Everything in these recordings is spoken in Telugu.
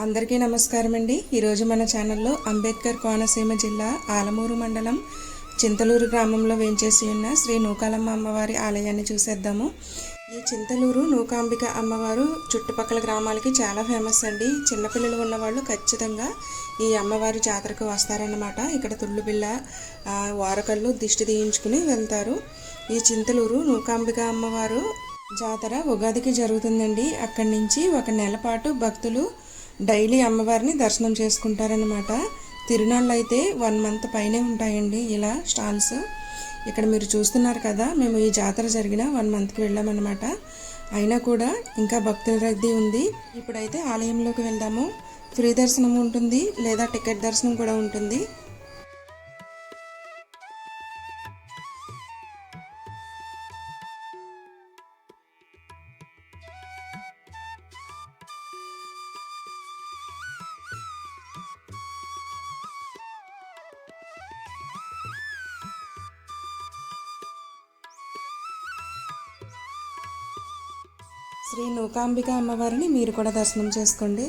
అందరికీ నమస్కారం అండి. ఈరోజు మన ఛానల్లో అంబేద్కర్ కోనసీమ జిల్లా ఆలమూరు మండలం చింతలూరు గ్రామంలో వేంచేసి ఉన్న శ్రీ నూకాలమ్మ అమ్మవారి ఆలయాన్ని చూసేద్దాము. ఈ చింతలూరు నూకాంబిక అమ్మవారు చుట్టుపక్కల గ్రామాలకి చాలా ఫేమస్ అండి. చిన్నపిల్లలు ఉన్నవాళ్ళు ఖచ్చితంగా ఈ అమ్మవారి జాతరకు వస్తారన్నమాట. ఇక్కడ తుళ్ళుబిల్ల, వారకళ్ళు దిష్టి తీయించుకుని వెళ్తారు. ఈ చింతలూరు నూకాంబిక అమ్మవారు జాతర ఉగాదికి జరుగుతుందండి. అక్కడి నుంచి ఒక నెల పాటు భక్తులు డైలీ అమ్మవారిని దర్శనం చేసుకుంటారనమాట. తిరునాళ్ళు అయితే 1 మంత్ పైనే ఉంటాయండి ఇలా స్టాల్స్. ఇక్కడ మీరు చూస్తున్నారు కదా, మేము ఈ జాతర జరిగిన 1 మంత్కి వెళ్ళామన్నమాట. అయినా కూడా ఇంకా భక్తుల రద్దీ ఉంది. ఇప్పుడైతే ఆలయంలోకి వెళ్దాము. ఫ్రీ దర్శనం ఉంటుంది, లేదా టికెట్ దర్శనం కూడా ఉంటుంది. శ్రీ నూకాంబిక అమ్మవారిని మీరు కూడా దర్శనం చేసుకోండి.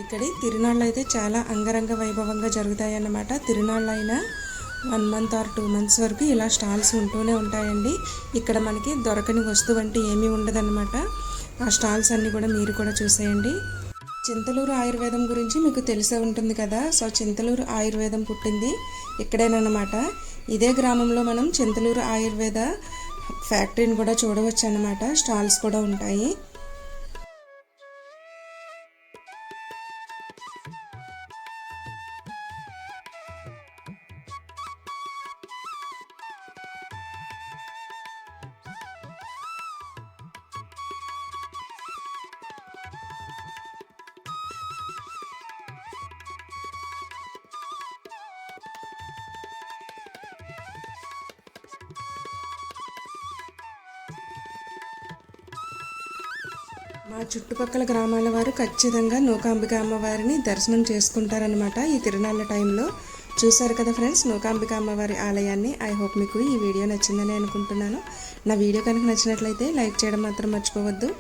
ఇక్కడి తిరునాళ్ళు అయితే చాలా అంగరంగ వైభవంగా జరుగుతాయన్నమాట. తిరునాళ్ళు అయినా 1 మంత్ ఆర్ 2 మంత్స్ వరకు ఇలా స్టాల్స్ ఉంటూనే ఉంటాయండి. ఇక్కడ మనకి దొరకని వస్తువు అంటే ఏమీ ఉండదన్నమాట. ఆ స్టాల్స్ అన్నీ కూడా మీరు కూడా చూసేయండి. చింతలూరు ఆయుర్వేదం గురించి మీకు తెలిసే ఉంటుంది కదా. సో చింతలూరు ఆయుర్వేదం పుట్టింది ఇక్కడేనమాట. ఇదే గ్రామంలో మనం చింతలూరు ఆయుర్వేద ఫ్యాక్టరీని కూడా చూడవచ్చు అన్నమాట. స్టాల్స్ కూడా ఉంటాయి. మా చుట్టుపక్కల గ్రామాల వారు ఖచ్చితంగా నూకాంబిక అమ్మవారిని దర్శనం చేసుకుంటారనమాట ఈ తిరునాళ్ళ టైంలో. చూసారు కదా ఫ్రెండ్స్, నూకాంబిక అమ్మవారి ఆలయాన్ని. ఐ హోప్ మీకు ఈ వీడియో నచ్చిందని అనుకుంటున్నాను. నా వీడియో కనుక నచ్చినట్లయితే లైక్ చేయడం మాత్రం మర్చిపోవద్దు.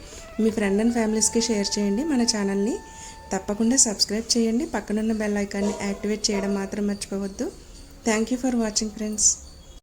మీ ఫ్రెండ్ అండ్ ఫ్యామిలీస్కి షేర్ చేయండి. మన ఛానల్ని తప్పకుండా సబ్స్క్రైబ్ చేయండి. పక్కనున్న బెల్ ఐకాన్ని యాక్టివేట్ చేయడం మాత్రం మర్చిపోవద్దు. Thank you for watching friends.